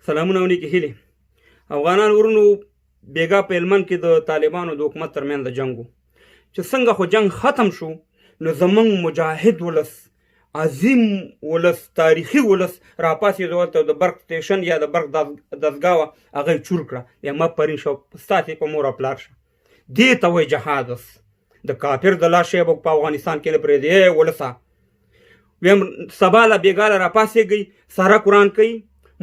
سلامونه او نیکې هیلې. افغانان ورونو بیګا په هلمند کې د طالبانو د حکومت ترمنځ د جنګ و چې څنګه خو جنګ ختم شو نو زمونږ مجاهد ولس، عظیم ولس، تاریخي ولس راپاسېد ورته د برق سټیشن یا د برق دستګاه وه هغه یې چور کړه یا مه پرین شو ستاسې په مور او پلار شه. دې ته وایي جهاد. اوس د کافر د لاس شی به په افغانستان کې نه پرېږدي. ولسه ویم سبا له بېګا له راپاسېږئ، ساره قرآن کوي،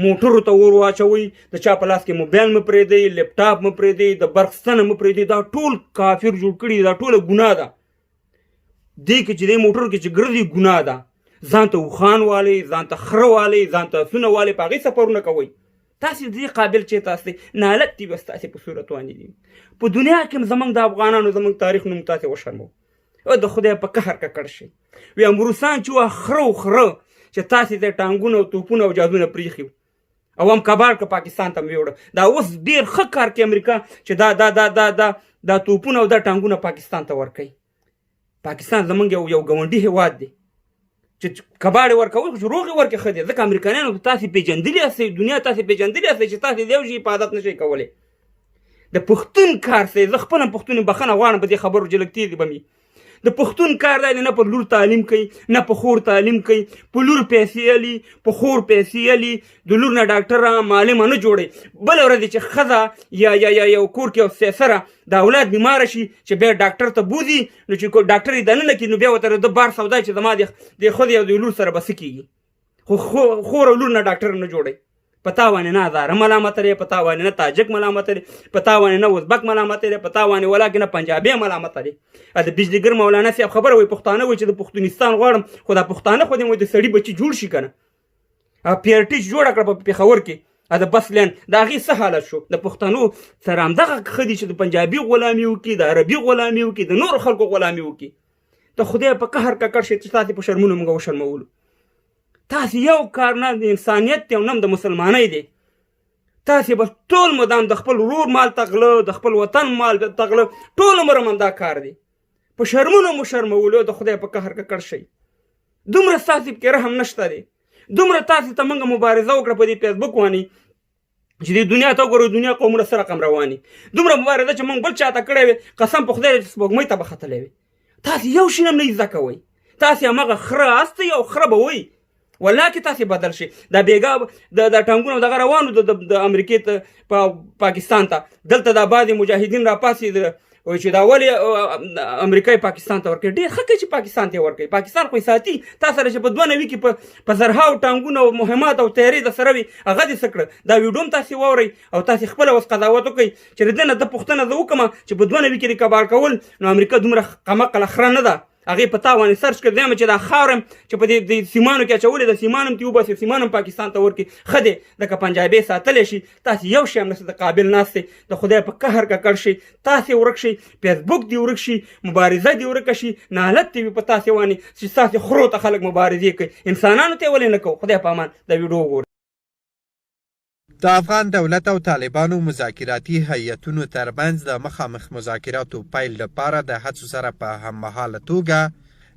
موټرو ته اور واچوئ، د چا په لاس کې موبایل مه پرېږدئ، لیپټاپ مه پرېږدئ، د برق ستنه مه پرېږدئ. دا ټول کافر جوړ کړي، دا ټوله ګناه ده. دې کې چې دې موټرو کې چې ګرځي ګناه ده. ځان ته اوښان والئ، ځان ته خره والئ، ځان ته اسونه والئ، په هغې سفرونه کوئ. تاسې دې قابل چېرته هستئ؟ نالت دي بس تاسې په صورت باندې دي. په دنیا کې هم زموږ د افغانانو زموږ تاریخ نوم تاسې وشرمو. او د خدای په قهر ککړ شئ. ویم روسان چې وه خره و خره چې تاسې ته ټانګونه او توپونه او جادونه پرېښي او هم کباړ که پاکستان ته مې وړه. دا اوس ډېر ښه کار کوي امریکا چې دا توپونه او دا ټانګونه پاکستان ته ورکوي. پاکستان زموږ یو ګاونډي هېواد دی چې کباړ یې ورکوي خو چې روغ یې ورکړي ښه دی. ځکه امریکایانو تاسې پېژندلي هستئ، دنیا تاسې پېژندلي هستئ چې تاسې د یو شي حفاظت نه شئ کولی. د پښتون کار دی. زه خپله پښتون یم، بښنه غواړم په دې خبرو چې لږ تېز به مې. د پښتون کار دی نه په لور تعلیم کوي، نه په خور تعلیم کوي. په لور پیسې الي، په خور پیسې الي. د لور نه ډاکټره معلمه نه جوړوي. بله ورځ چې ښځه یا یو کور کې یو سره د اولاد بیماره شي چې بیا ډاکټر ته بوځي، نو چې ډاکټر یې دننه کړي نو بیا ورته د بار سودا چې زما د ښځې او د لور سره به څه کېږي. خو خور او لور نه ډاکټر نه جوړوي. په تا باندې نه هزاره ملامت دی، په تا باندې نه تاجک ملامت دی، په تا باندې نه ازبک ملامت دی، په تا باندې ولاکې نه پنجابی ملامت دی. د بجلیګر مولانا صاحب خبره وایي پښتانه وایي چې د پښتونستان غواړم، خو دا پښتانه خو دې د سړي بچي جوړ شي که نه. پیرټیچ جوړه کړه په پېښور کې د بس لین. د هغې څه حالت شو؟ د پښتنو سره همدغه ښه دي چې د پنجابي غلامي وکړي، د عربي غلامي وکړي، د نورو خلکو غلامي وکړي. د خدای په قهر ککړ شي چې تاسې په شرمونو موږ وشرمولو. تاسې یو کار نه د انسانیت دی او نه د مسلمانۍ دی. تاسې به ټول مدام د خپل ورور مال تغله، د خپل وطن مال تغله، ټول عمر هم همدا کار دی. په شرمونو مو شرمولو. د خدای په قهر ککړ شئ. دومره ستاسې پکې رحم نشته دی. دومره تاسې ته موږ مبارزه وکړه په دې فیسبوک باندې چې د دنیا ته وګورو دنیا قومونه سره رقم رواني. دومره مبارزه چې موږ بل چاته کړی وي، قسم په خدای چې سپوږمۍ ته به ختلی وي. تاسې یو شي هم نه زده کوئ. تاسې همغه خره هستئ او خره به وئ. والله کې تاسې بدل شي. دا بېګا د ټانګونو دغه روانو د امریکې ته پاکستان ته. دلته دا بعضې مجاهدین راپاسېد وایي چې دا ولې امریکا یې پاکستان ته ورکوي. ډېر ښه کوي چې پاکستان ته یې ورکوي. پاکستان خو یې ساتي. تا سره چې په 290 کې په زرهاو ټانګونه او مهمات او تیارې د سره وي هغه دې څه کړه. دا ویډیو هم تاسې واورئ او تاسې خپله اوس قضاوت وکړئ چې د دې نه د پوښتنه زه وکړم چې په 290 کې کباړ کول نو امریکا دومره قمقله خره نه ده. هغې په تا باندې سرچ کړ دی چې دا خاورم چې په دې سیمانو کې اچولې ده، سیمان هم ترې وباسي، سیمان هم پاکستان ته ورکړي. ښه دی لکه پنجابی ساتلی شي. تاسې یو شی هم نشته د قابل ناست دی. د خدای په قهر ککړ شي. تاسې ورک شئ. فیسبوک دې ورک شي، مبارزه دې ورکه شي. نالت دې وي په تاسې باندې چې ستاسې خرو ته خلک مبارزې کوي. انسانانو ته یې ولې نه کوو؟ خدای په امان. دا ویډیو وګورئ. د افغان دولت او طالبانو مذاکراتي هیئتونو ترمنځ د مخامخ مذاکراتو پیل لپاره د هڅو سره په هممهاله توګه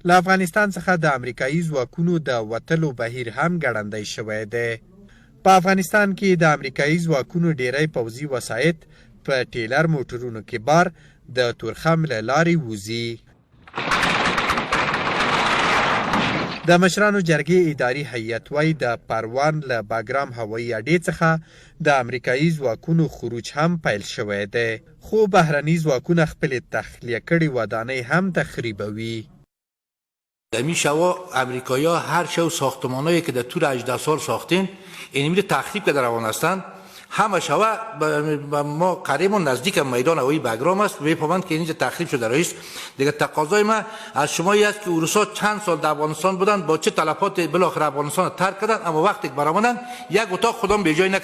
له افغانستان څخه د امریکایي ځواکونو د وتلو بهیر هم ګړندی شوی دی. په افغانستان کې د امریکایي ځواکونو ډیری پوځي وسایط په ټیلر موټرونو کې بار د تورخم له لارې وځي. د مشرانو جرګې اداري هیئت وايي د پروان له باګرام هوایي اډې څخه د امریکایي ځواکونو خروج هم پیل شوی دی، خو بهرني ځواکونه خپلې تخلیه کړې ودانۍ هم تخریبوي. دمی شوا امریکایی‌ها هر شو ساختمانایی که در طول 18 سال ساختین این میره تخریب که در افغانستان همه شوا ما قریب و نزدیک میدان هوایی بگرام است میفهمند که اینجا تخریب شده است. دیگه تقاضای ما از شمایی است که روسا چند سال در افغانستان بودند با چه تلفات بالاخره افغانستان ترک کردند، اما وقتی برآمدند یک اتاق خودم به جای نکردند.